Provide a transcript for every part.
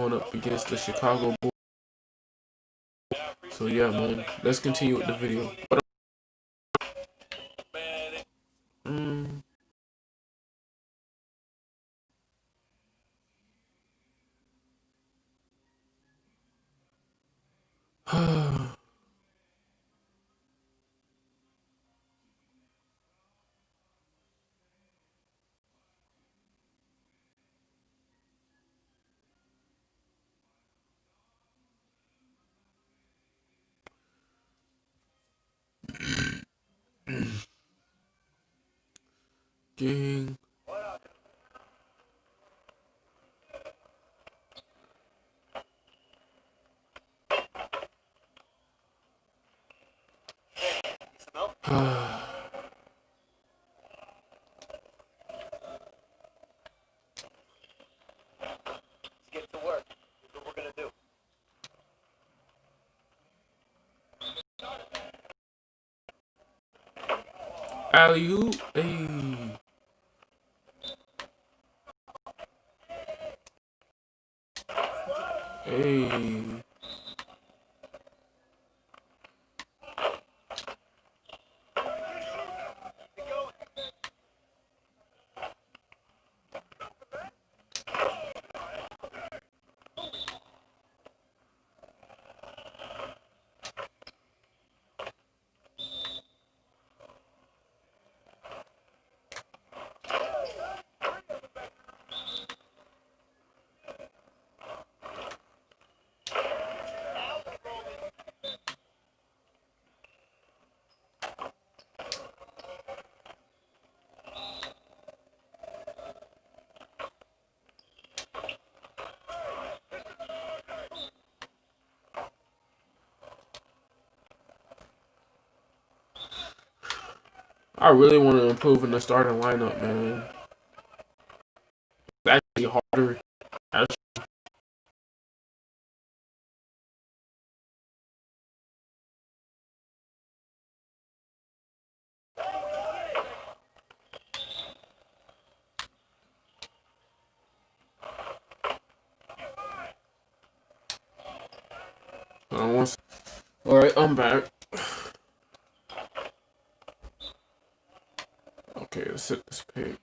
going up against the Chicago Bulls. So yeah, man, let's continue with the video. Mm, gang. Alley-oop. Hey. Hey. I really want to improve in the starting lineup, man. It's actually harder. All right, I'm back. Okay, let's hit this pick.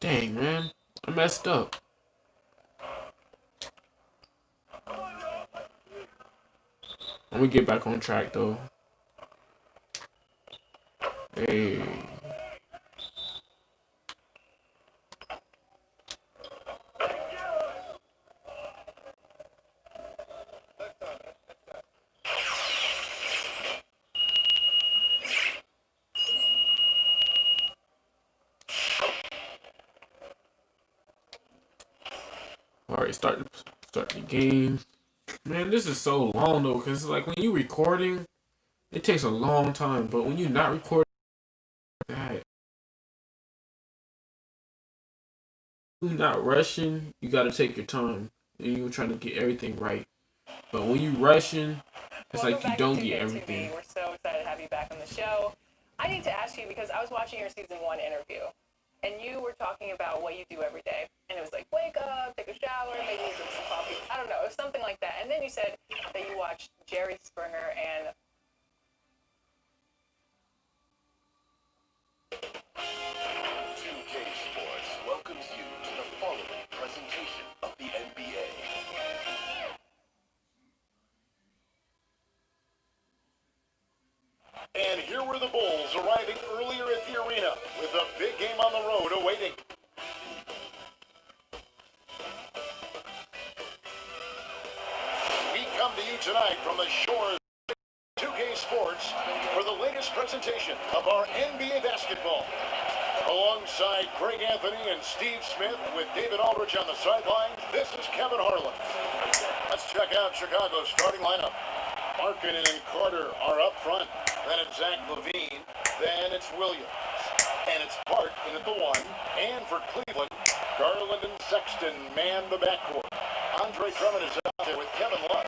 Dang, man. I messed up. Let me get back on track, though. Hey. Alright, start the game. Man, this is so long, though, because, like, when you recording, it takes a long time. But when you're not recording, that you're not rushing, you got to take your time. And you're trying to get everything right. But when you rushing, it's like you don't get everything. We're so excited to have you back on the show. I need to ask you because I was watching your season 1 interview, and you were talking about what you do every day, and it was like wake up, take a shower, maybe drink some coffee. I don't know, it was something like that. And then you said that you watched Jerry Springer and 2K Sports welcomes you to the following presentation of the NBA. And here were the Bulls arriving earlier at the arena with a big game on the road awaiting. We come to you tonight from the shores of 2K Sports for the latest presentation of our NBA basketball. Alongside Greg Anthony and Steve Smith with David Aldridge on the sideline, this is Kevin Harlan. Let's check out Chicago's starting lineup. Markkanen and Carter are up front. Then it's Zach LaVine. Then it's Williams. And it's Park in at the 1. And for Cleveland, Garland and Sexton man the backcourt. Andre Drummond is out there with Kevin Love.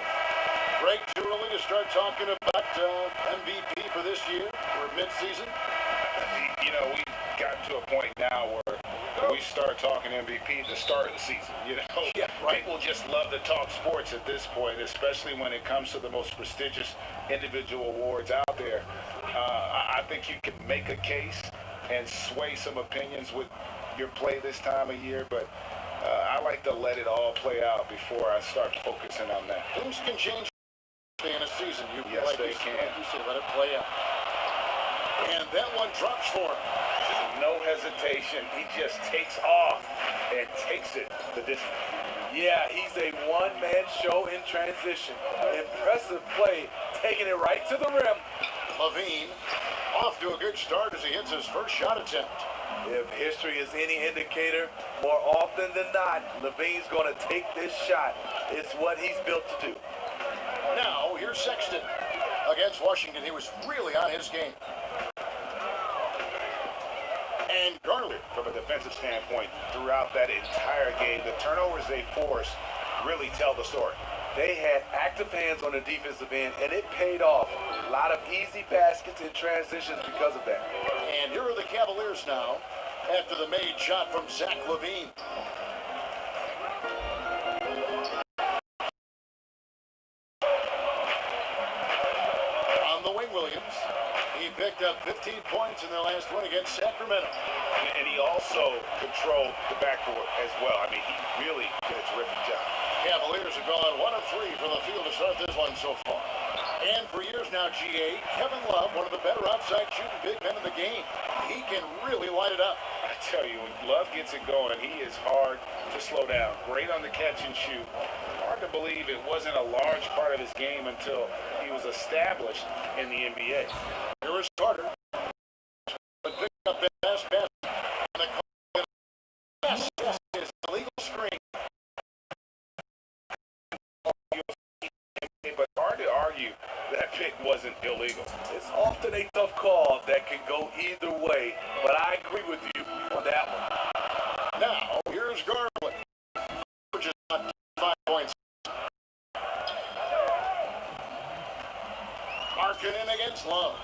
Greg, too early to start talking about MVP for this year. We're mid-season. You know, we've gotten to a point now where we start talking MVP at the start of the season. You know, Yeah, right. People just love to talk sports at this point, especially when it comes to the most prestigious individual awards out there. I think you can make a case and sway some opinions with your play this time of year, but I like to let it all play out before I start focusing on that. Things can change in a season. Yes, like they you, can. Like you said, let it play out. And that one drops for him. No hesitation. He just takes off and takes it the distance. Yeah, he's a one-man show in transition. Impressive play, taking it right to the rim. LaVine off to a good start as he hits his first shot attempt. If history is any indicator, more often than not, LaVine's going to take this shot. It's what he's built to do. Now, here's Sexton. Against Washington, he was really on his game. And Garland. From a defensive standpoint, throughout that entire game, the turnovers they forced really tell the story. They had active hands on the defensive end, and it paid off. A lot of easy baskets and transitions because of that. And here are the Cavaliers now after the made shot from Zach LaVine. On the wing, Williams. He picked up 15 points in their last win against Sacramento. And he also controlled the backcourt as well. I mean, he really did a terrific job. Cavaliers have gone 1 of 3 from the field to start this one so far. And for years now, GA, Kevin Love, one of the better outside shooting big men in the game. He can really light it up. I tell you, when Love gets it going, he is hard to slow down. Great on the catch and shoot. Hard to believe it wasn't a large part of his game until he was established in the NBA. Here is Carter. Pick up that pass. And the call. Yes, it's a legal screen. But hard to argue that pick wasn't illegal. It's often a tough call that can go either way, but I agree with you on that one. Now, here's Garland. Just on 5 points. Markkanen against Love.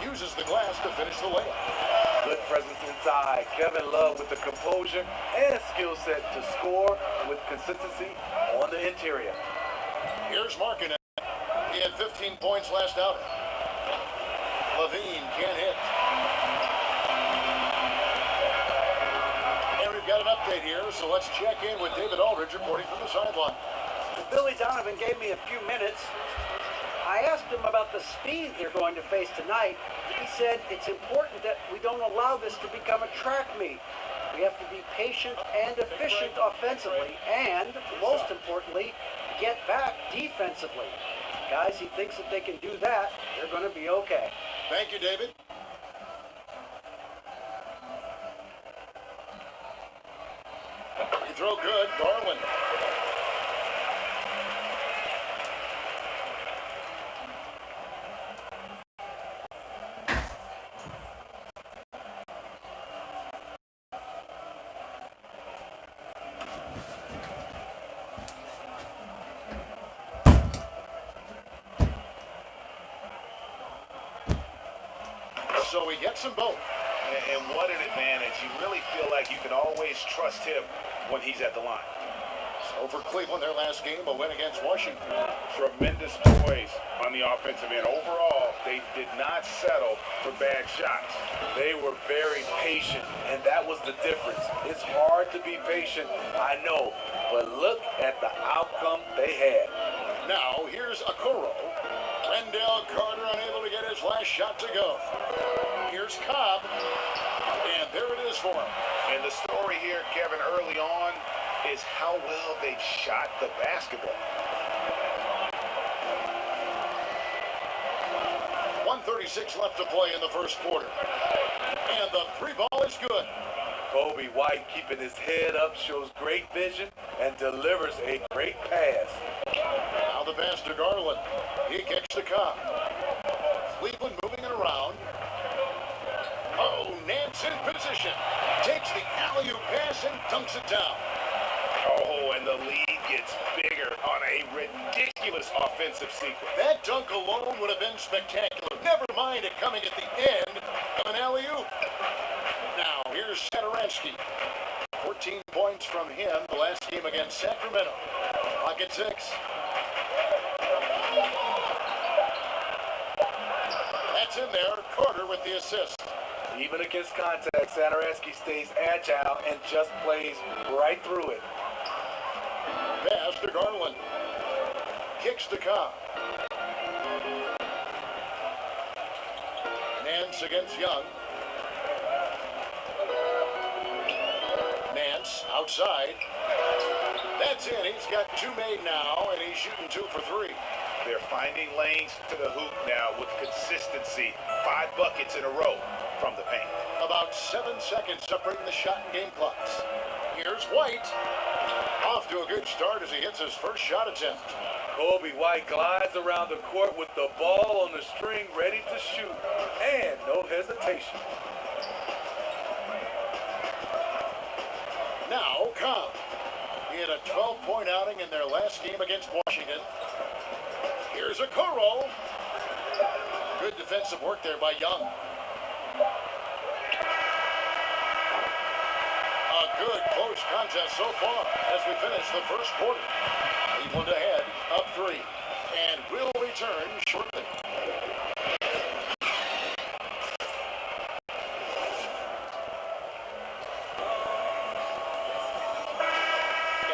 Uses the glass to finish the layup. Good presence inside. Kevin Love with the composure and skill set to score with consistency on the interior. Here's Markkanen. He had 15 points last outing. LaVine can't hit. got an update here, so let's check in with David Aldridge reporting from the sideline. Billy Donovan gave me a few minutes. I asked him about the speed they're going to face tonight. He said it's important that we don't allow this to become a track meet. We have to be patient and efficient offensively, and most importantly, get back defensively. Guys, he thinks if they can do that, they're going to be okay. Thank you, David. You throw good, Garland. So he gets them both. And what an advantage. You really feel like you can always trust him when he's at the line. So for Cleveland, their last game, a win against Washington. Tremendous poise on the offensive end. Overall, they did not settle for bad shots. They were very patient, and that was the difference. It's hard to be patient, I know, but look at the outcome they had. Now, here's Okoro. Wendell Carter unable to get his last shot to go. Here's Cobb. And there it is for him. And the story here, Kevin, early on is how well they've shot the basketball. 1:36 left to play in the first quarter. And the three ball is good. Kobe White keeping his head up shows great vision and delivers a great pass. Now the pass to Garland. He kicks the Cobb. Cleveland moving it around. Oh, Nance in position. Takes the alley-oop pass and dunks it down. Oh, and the lead gets bigger on a ridiculous offensive sequence. That dunk alone would have been spectacular. Never mind it coming at the end of an alley-oop. Now, here's Satoransky. 14 points from him the last game against Sacramento. Clock at 6. That's in there. Carter with the assist. Even against contact, Satoransky stays agile and just plays right through it. Pass to Garland. Kicks to Cobb. Nance against Young. Nance outside. That's in. He's got two made now, and he's shooting 2 for 3. They're finding lanes to the hoop now with consistency. 5 buckets in a row from the paint. About 7 seconds separating the shot and game clocks. Here's White. Off to a good start as he hits his first shot attempt. Kobe White glides around the court with the ball on the string ready to shoot. And no hesitation. Now, Cobb. He had a 12-point outing in their last game against Washington. Here's Okoro. Good defensive work there by Young. A good close contest so far as we finish the first quarter. Cleveland ahead, up 3. And we'll return shortly.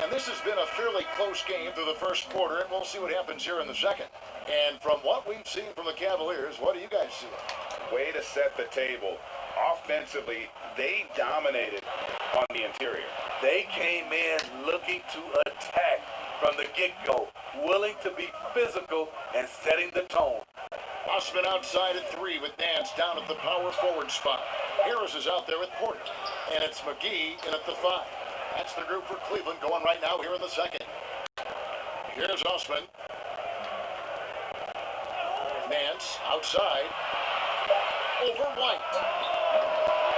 And this has been a fairly close game through the first quarter, and we'll see what happens here in the second. And from what we've seen from the Cavaliers, what do you guys see? Way to set the table. Offensively, they dominated on the interior. They came in looking to attack from the get-go, willing to be physical and setting the tone. Osman outside at 3 with Nance down at the power forward spot. Harris is out there with Porter. And it's McGee in at the 5. That's the group for Cleveland going right now here in the second. Here's Osman. Nance outside. Over White.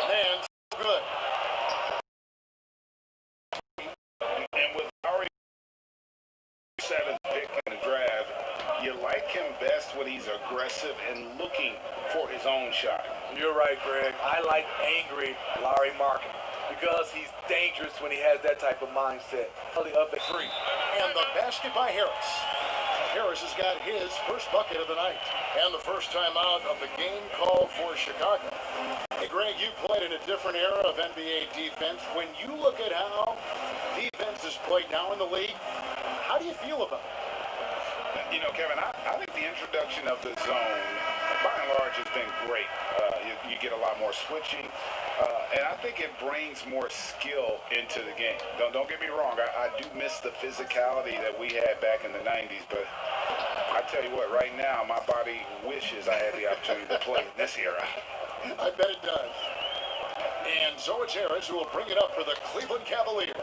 Nance good. And with Lowry 7th pick in the draft, you like him best when he's aggressive and looking for his own shot. You're right, Greg. I like angry Larry Markin because he's dangerous when he has that type of mindset. Up at 3. And the basket by Harris. Harris has got his first bucket of the night and the first time out of the game called for Chicago. Hey, Greg, you played in a different era of NBA defense. When you look at how defense is played now in the league, how do you feel about it? You know, Kevin, I think the introduction of the zone, by and large, has been great. You get a lot more switching, and I think it brings more skill into the game. Don't get me wrong. I do miss the physicality that we had back in the 90s, but I tell you what, right now, my body wishes I had the opportunity to play in this era. I bet it does. And so it's Harris who will bring it up for the Cleveland Cavaliers.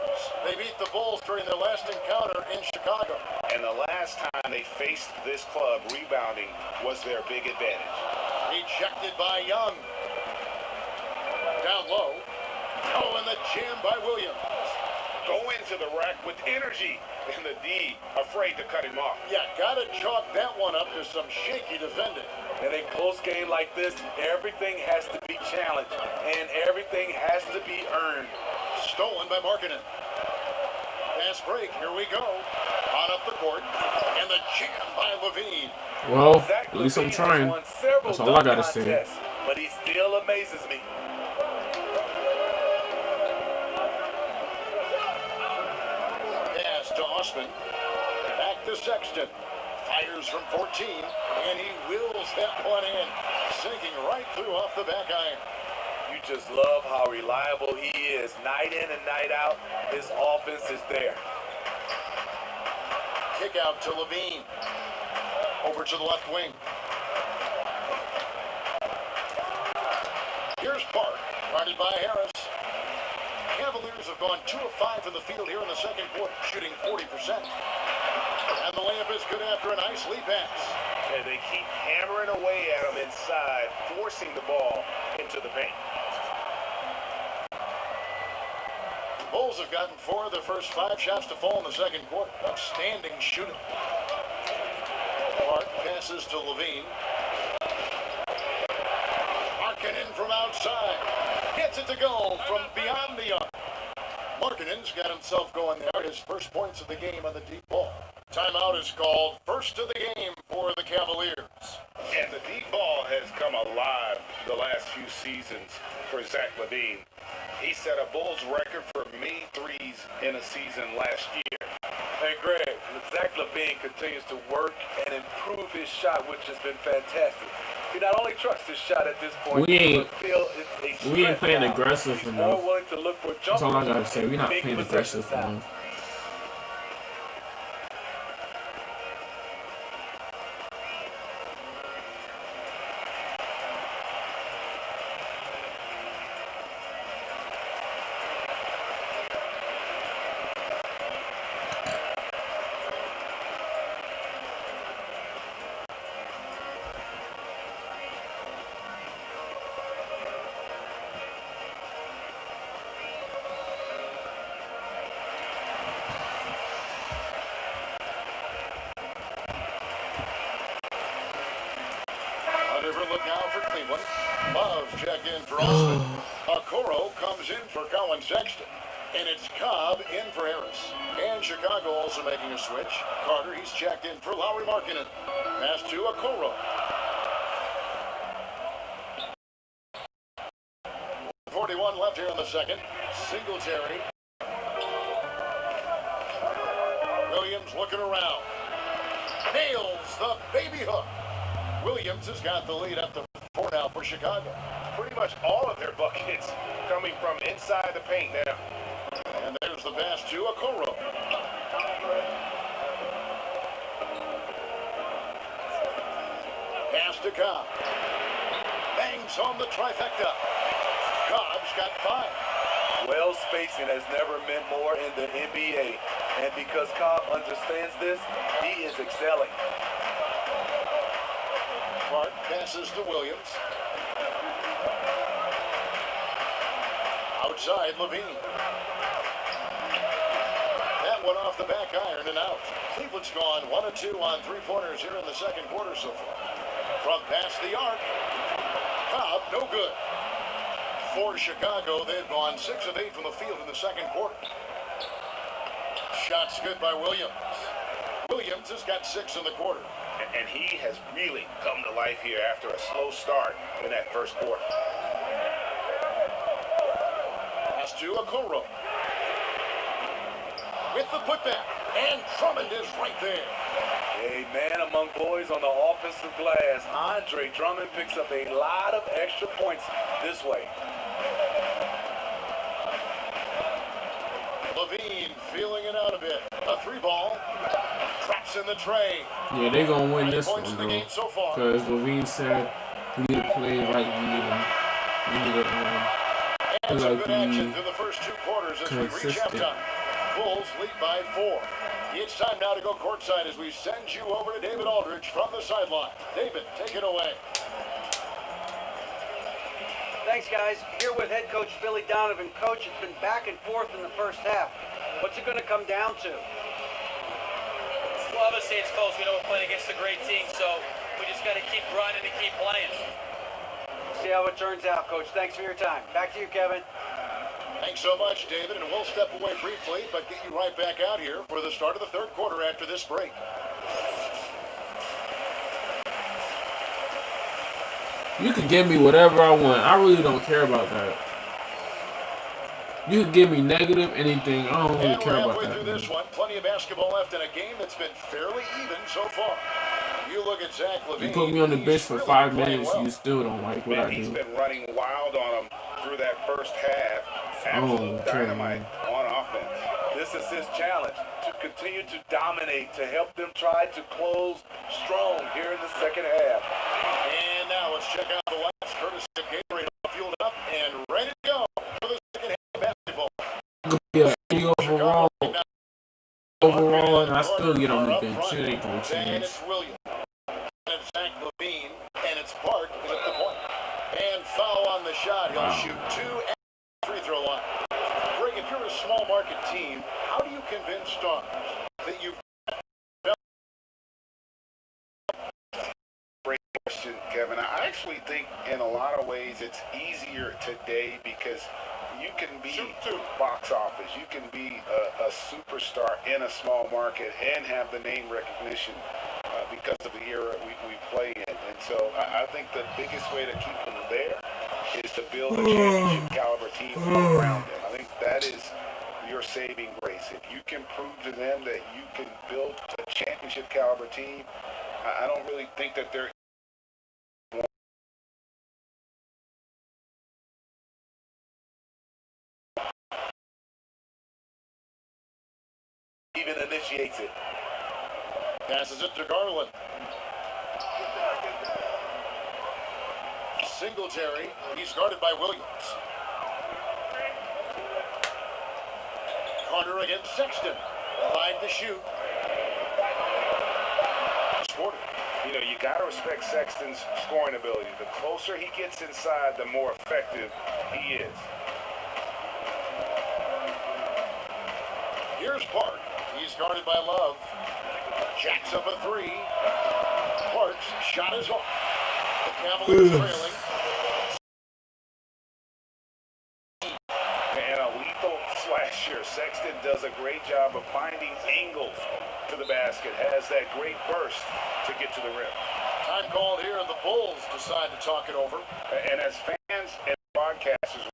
They beat the Bulls during their last encounter in Chicago. And the last time they faced this club, rebounding was their big advantage. Rejected by Young. Down low. Oh, and the jam by Williams. Go into the rack with energy, and the D afraid to cut him off. Yeah, gotta chalk that one up to some shaky defending. In a close game like this, everything has to be challenged, and everything has to be earned. Stolen by Markkanen. Fast break, here we go. On up the court, and the jam by Levine. Well, Zach at least I'm Levine has trying. won several That's all I dunk gotta say. contests, but he still amazes me. Pass to Osman. Back to Sexton. Fires from 14, and he wills that one in. Sinking right through off the back iron. You just love how reliable he is. Night in and night out, his offense is there. Kick out to Levine. Over to the left wing. Here's Park, guarded by Harris. Cavaliers have gone 2 of 5 from the field here in the second quarter, shooting 40%. And the layup is good after a nice lead pass. And they keep hammering away at him inside, forcing the ball into the paint. The Bulls have gotten 4 of their first 5 shots to fall in the second quarter. Outstanding shooting. Park passes to Levine. Markkanen from outside. Gets it to go from beyond the arc. Markkanen's got himself going there. His first points of the game on the deep ball. Timeout is called. First of the game for the Cavaliers. And the deep ball has come alive the last few seasons for Zach Levine. He set a Bulls record for made threes in a season last year. Hey, Greg, Zach Levine continues to work and improve his shot, which has been fantastic. He not only trusts his shot at this point, We ain't- but feel it's a we ain't strength playing now. aggressive He's enough. more willing to look for That's all I jumpers gotta say. We're not and playing big aggressive possessions now. enough. A different look now for Cleveland. Love check in for Austin. Okoro comes in for Colin Sexton. And it's Cobb in for Harris. And Chicago also making a switch. Carter, he's checked in for Lauri Markkanen. Pass to Okoro. 41 left here in the second. Singletary. Williams looking around. Nails the baby hook. Williams has got the lead up to 4 now for Chicago. Pretty much all of their buckets coming from inside the paint now. And there's the pass to Okoro. Pass to Cobb. Bangs on the trifecta. Cobb's got 5. Well, spacing has never meant more in the NBA. And because Cobb understands this, he is excelling. Clark passes to Williams. Outside Levine. That one off the back iron and out. Cleveland's gone 1 of 2 on 3-pointers here in the second quarter so far. From past the arc. Cobb, no good. For Chicago, they've gone 6 of 8 from the field in the second quarter. Shots good by Williams. Williams has got 6 in the quarter. And he has really come to life here after a slow start in that first quarter. to Okoro. With the putback, and Drummond is right there. A man among boys on the offensive glass. Andre Drummond picks up a lot of extra points this way. Levine feeling it out a bit. A 3-ball. Traps in the tray. Yeah, they're going to win this Points one, in the though. game so far. Because Levine said we need to play like we need to And some like good action be through the first 2 quarters as we reach consistent. halftime. Bulls lead by 4. It's time now to go courtside as we send you over to David Aldridge from the sideline. David, take it away. Thanks, guys. Here with head coach Billy Donovan. Coach, it's been back and forth in the first half. What's it going to come down to? Well, obviously it's close. We know we're playing against a great team, so we just got to keep grinding and keep playing. See how it turns out, Coach. Thanks for your time. Back to you, Kevin. Thanks so much, David, and we'll step away briefly, but get you right back out here for the start of the third quarter after this break. You can give me whatever I want. I really don't care about that. You can give me negative anything. I don't really And care we're about halfway that. through Man. this one. Plenty of basketball left in a game that's been fairly even so far. You look at Zach Levine. You put me on the bench he's for really 5 playing minutes, well. you still don't like what Man, I he's do. been running wild on him through that first half. Absolute okay. dynamite on offense. This is his challenge, to continue to dominate, to help them try to close strong here in the second half. And now let's check out the last courtesy of Gatorade, fueled up and ready to go for the second half of basketball. Yeah, overall, and I still get on the bench. It ain't no And chance. it's Williams. And it's Zach Levine. And it's Park is at the point. And foul on the shot. He'll Wow. shoot 2 at the free throw line. Greg, if you're a small market team, how do you convince stars that you've Great question, Kevin. I actually think in a lot of ways it's easier today because you can be box office. You can be a superstar in a small market and have the name recognition because of the era we play in. And so I think the biggest way to keep them there is to build a championship caliber team around them. I think that is your saving grace. If you can prove to them that you can build a championship caliber team, I don't really think that they're Even initiates it. passes it to Garland. Singletary. He's guarded by Williams. Carter against Sexton. 5 to shoot. Porter. You know, you got to respect Sexton's scoring ability. The closer he gets inside, the more effective he is. Here's Park. He's guarded by Love. Jacks up a 3. Park's shot is off. The Cavaliers trailing. And a lethal slasher. Sexton does a great job of finding angles to the basket. Has that great burst to get to the rim. Time called here, and the Bulls decide to talk it over. And as fans and broadcasters,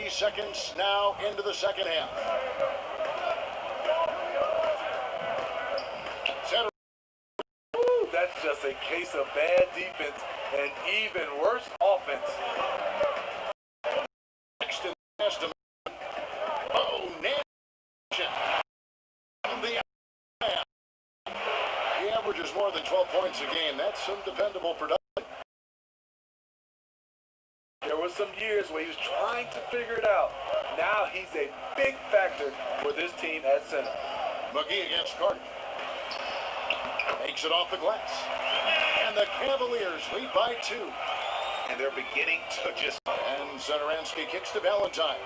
Seconds now into the second half. Center. Ooh, that's just a case of bad defense and even worse offense. Sexton has to. Oh, Nation. He averages more than 12 points a game. That's some dependable production. There were some years where he was trying to figure it out. Now he's a big factor for this team at center. McGee against Carter. Takes it off the glass. And the Cavaliers lead by 2. And they're beginning to just... And Satoransky kicks to Valentine.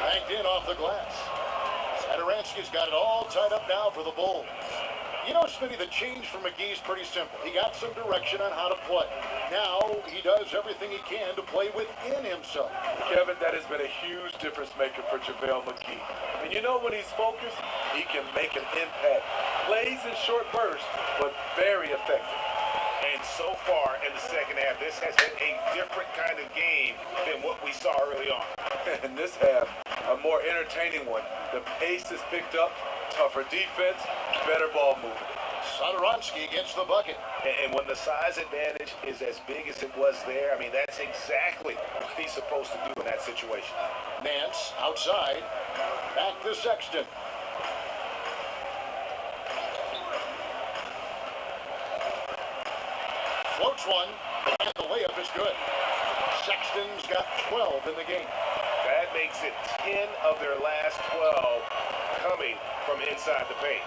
Banked in off the glass. Satoransky's got it all tied up now for the Bulls. You know, Smitty, the change for McGee's pretty simple. He got some direction on how to play. Now he does everything he can to play within himself. Kevin, that has been a huge difference maker for JaVale McGee. And you know when he's focused, he can make an impact. Plays in short bursts, but very effective. And so far in the second half, this has been a different kind of game than what we saw early on. In this half, a more entertaining one. The pace is picked up, tougher defense, better ball movement. Satoransky gets the bucket. And when the size advantage is as big as it was there, I mean, that's exactly what he's supposed to do in that situation. Nance outside. Back to Sexton. Floats one, and the layup is good. Sexton's got 12 in the game. That makes it 10 of their last 12 coming from inside the paint.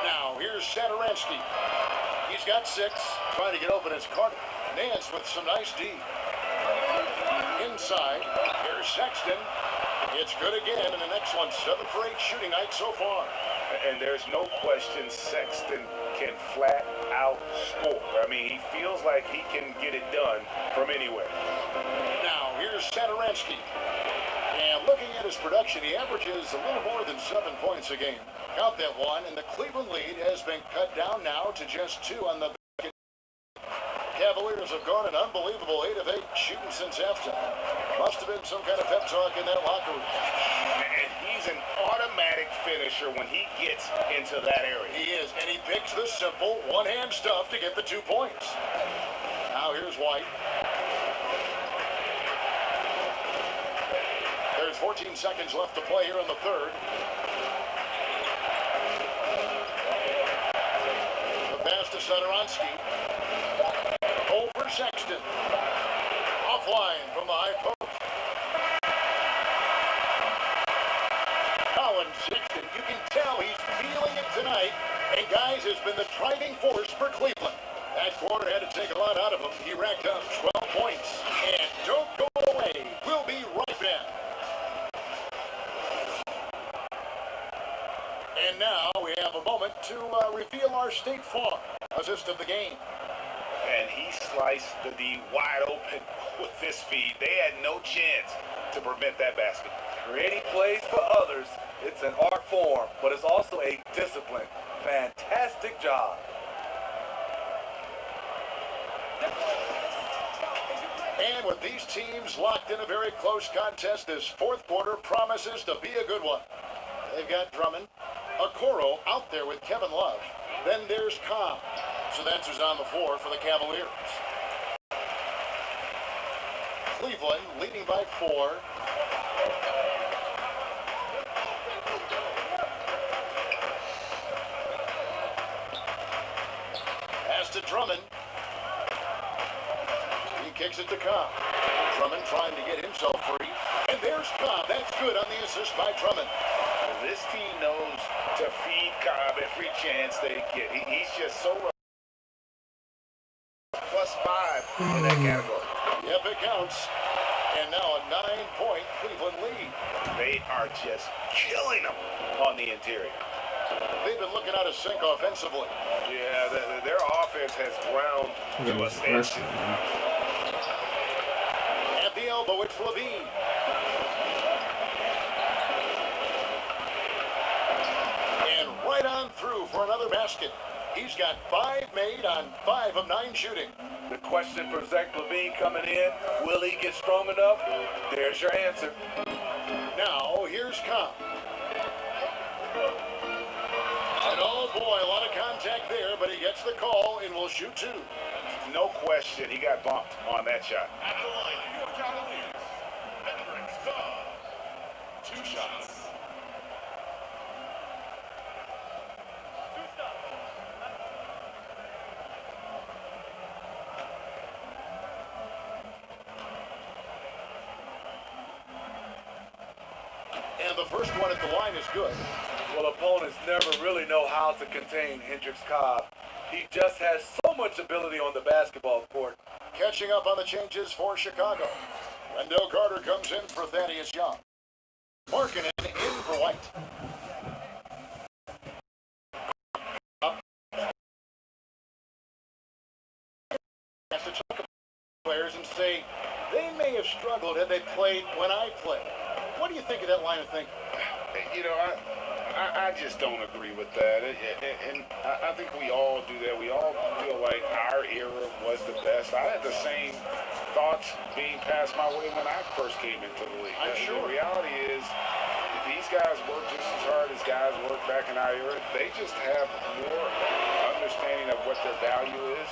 Now, here's Satoransky. He's got 6, trying to get open as Carter. Nance with some nice D. Inside, here's Sexton. It's good again, and the next one, 7 for 8 shooting night so far. And there's no question Sexton can flat out score. I mean, he feels like he can get it done from anywhere. Now, here's Satoransky. And looking at his production, he averages a little more than 7 points a game. Count that one, and the Cleveland lead has been cut down now to just 2 on the basket. Cavaliers have gone an unbelievable 8 of 8 shooting since halftime. Must have been some kind of pep talk in that locker room. And he's an automatic finisher when he gets into that area. He is, and he picks the simple one-hand stuff to get the 2 points. Now here's White. There's 14 seconds left to play here in the third. The pass to Satoransky. Over Sexton. Offline from the high post. Colin Sexton, you can tell he's feeling it tonight. And guys, has been the driving force for Cleveland. That quarter had to take a lot out of him. He racked up 12 points. And don't go away. We'll be right back. And now we have a moment to reveal our State Farm assist of the game. And he sliced the D wide open with this feed. They had no chance to prevent that basket. Creating plays for others, it's an art form, but it's also a discipline. Fantastic job. And with these teams locked in a very close contest, this fourth quarter promises to be a good one. They've got Drummond, Okoro out there with Kevin Love. Then there's Cobb. So that's who's on the floor for the Cavaliers. Cleveland leading by 4. Pass to Drummond. He kicks it to Cobb. Drummond trying to get himself free. And there's Cobb. That's good on the assist by Drummond. This team knows to feed Cobb every chance they get. He's just so +5 in that category. Yep, it counts. And now a 9-point Cleveland lead. They are just killing them on the interior. They've been looking out of sync offensively. Yeah, their offense has ground to a standstill. At the elbow, it's Levine. And right on through for another basket. He's got 5 made on 5 of 9 shooting. The question for Zach LaVine coming in, will he get strong enough? There's your answer. Now, here's Cobb. And oh boy, a lot of contact there, but he gets the call and will shoot 2. No question, he got bumped on that shot. At the line, your Cavaliers, Hendricks Cobb. 2 shots. And the first one at the line is good. Well, opponents never really know how to contain Hendricks Cobb. He just has so much ability on the basketball court. Catching up on the changes for Chicago. Wendell Carter comes in for Thaddeus Young. Markkanen in for White. Cavaliers and say they may have struggled had they played when I played. What do you think of that line of thinking? You know, I just don't agree with that. And I think we all do that. We all feel like our era was the best. I had the same thoughts being passed my way when I first came into the league. I'm sure. The reality is these guys work just as hard as guys work back in our era. They just have more understanding of what their value is.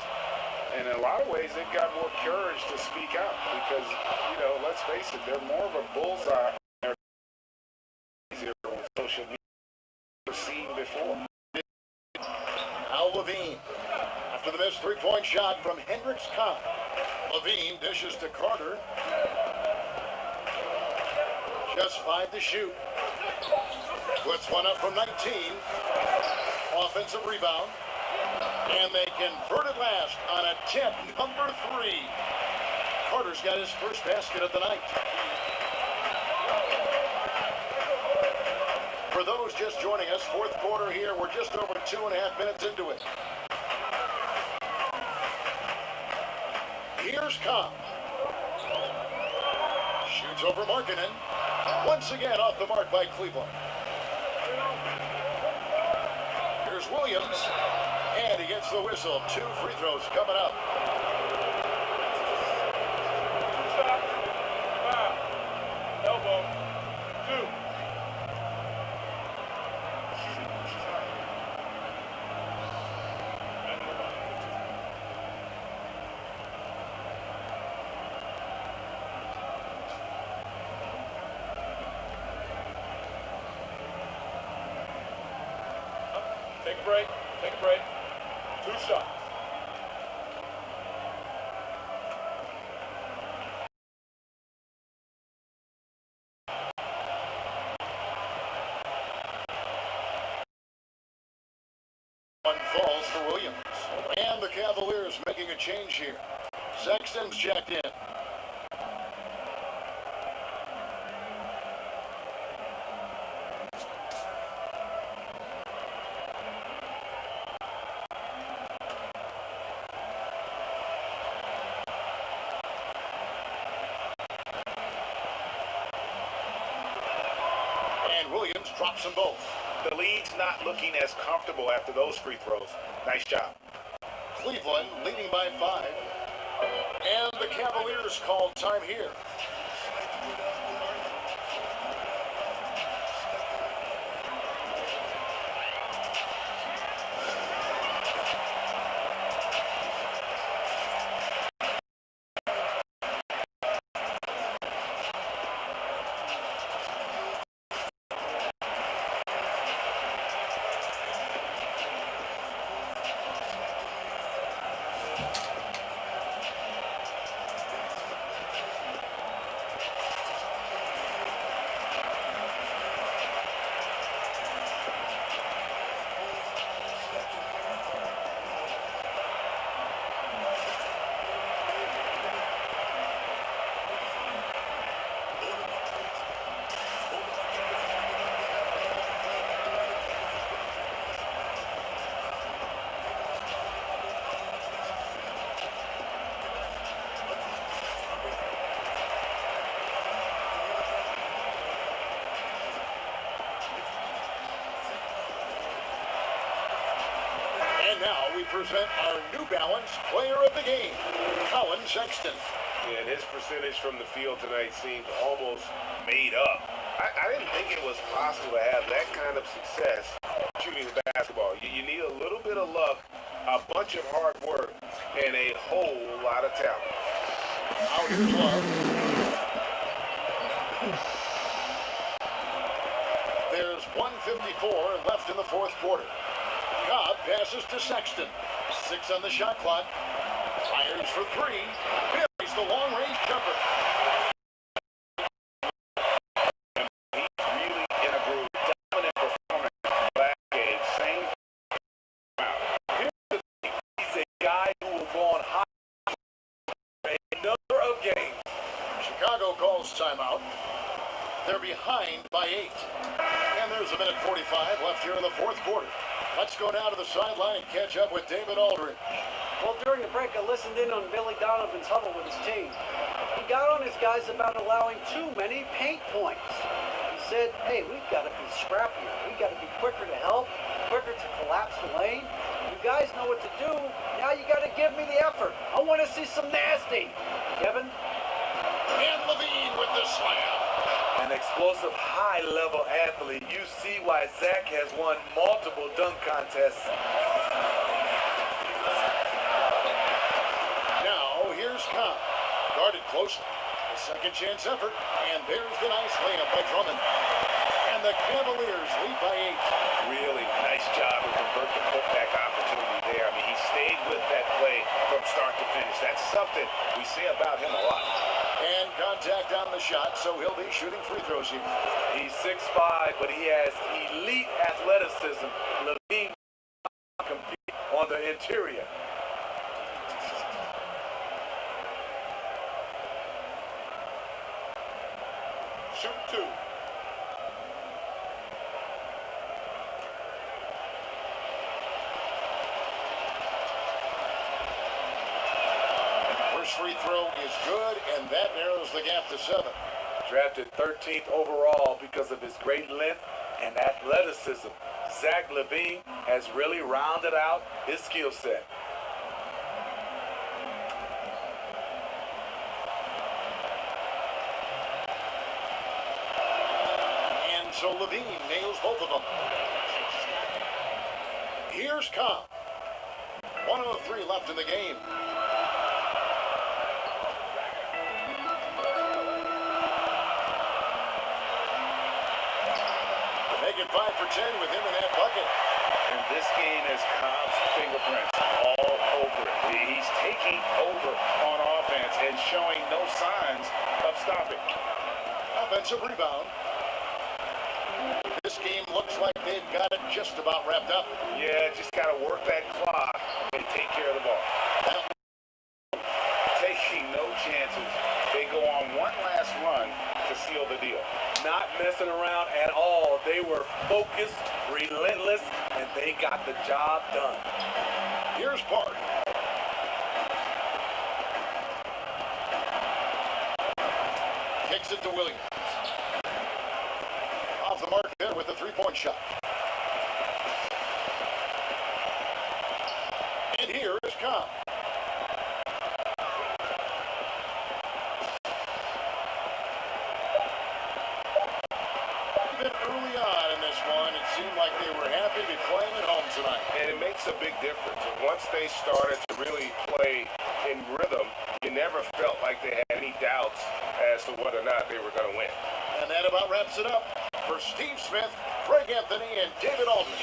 And in a lot of ways, they've got more courage to speak out because, you know, let's face it, they're more of a bullseye on social media than we've seen before. Al Levine, after the missed three-point shot from Hendricks Cobb. Levine dishes to Carter. Just 5 to shoot. Puts one up from 19. Offensive rebound. And they convert it last on attempt number 3. Carter's got his first basket of the night. For those just joining us, fourth quarter here. We're just over 2.5 minutes into it. Here's Cobb. Shoots over Markkanen. Once again off the mark by Cleveland. Here's Williams. And he gets the whistle. 2 free throws coming up. Elbow. 2. Take a break. Take a break. 2 shots. One falls for Williams. And the Cavaliers making a change here. Sexton's checked in. And Williams drops them both. The league's not looking as comfortable after those free throws. Nice job. Cleveland leading by 5. And the Cavaliers call time here. And now we present our New Balance Player of the Game, Colin Sexton. Yeah, and his percentage from the field tonight seemed almost made up. I didn't think it was possible to have that kind of success shooting the basketball. You need a little bit of luck, a bunch of hard work, and a whole lot of talent. Out here's Love. There's 1:54 left in the fourth quarter. Cobb passes to Sexton. 6 on the shot clock. Fires for 3. Buries the long-range jumper. He's really in a groove. Dominant performance last game. Same amount. Here's the thing. He's a guy who will go on high for a number of games. Chicago calls timeout. They're behind by 8. And there's a minute 45 left here in the fourth quarter. Let's go down to the sideline and catch up with David Aldridge. Well, during the break, I listened in on Billy Donovan's huddle with his team. He got on his guys about allowing too many paint points. He said, hey, we've got to be scrappier. We've got to be quicker to help, quicker to collapse the lane. You guys know what to do. Now you got to give me the effort. I want to see some nasty. Kevin? And Levine with the slam. An explosive, high-level athlete. You see why Zach has won multiple dunk contests. Now, here's Cobb. Guarded closely. A second chance effort. And there's the nice layup by Drummond. And the Cavaliers lead by 8. Really nice job to convert the putback opportunity there. I mean, he stayed with that play from start to finish. That's something we say about him a lot. And contact on the shot, so he'll be shooting free throws here. He's 6'5", but he has elite athleticism. Levine compete on the interior. Shoot 2. First free throw is good, and that narrows the gap to 7. Drafted 13th overall because of his great length and athleticism. Zach LaVine has really rounded out his skill set. And so Levine nails both of them. Here's Cobb. 1:03 left in the game. Make it 5 for 10 with him in that bucket. And this game has Cobb's fingerprints all over it. He's taking over on offense and showing no signs of stopping. Offensive rebound. This game looks like they've got it just about wrapped up. Yeah, just got to work that clock and take care of the ball. Taking no chances. They go on one last run to seal the deal. Not messing around at all. They were focused, relentless, and they got the job done. Here's Park. Kicks it to Williams. Off the mark there with a three-point shot. And here is Cobb. Even early on in this one, it seemed like they were happy to be playing at home tonight. And it makes a big difference. Once they started to really play in rhythm, you never felt like they had any doubts as to whether or not they were going to win. And that about wraps it up. For Steve Smith, Greg Anthony, and David Aldridge,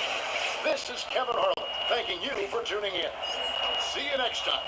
this is Kevin Harlan thanking you for tuning in. See you next time.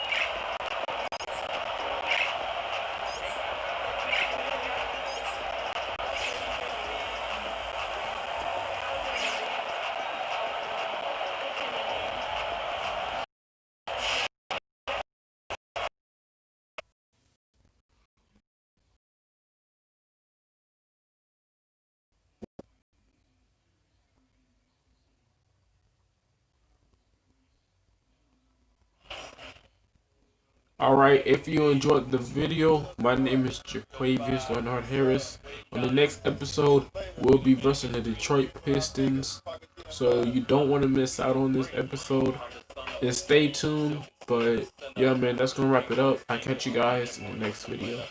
Alright, if you enjoyed the video, my name is Jaquavius Leonard Harris. On the next episode, we'll be versus the Detroit Pistons. So you don't want to miss out on this episode. And stay tuned. But yeah, man, that's going to wrap it up. I'll catch you guys in the next video.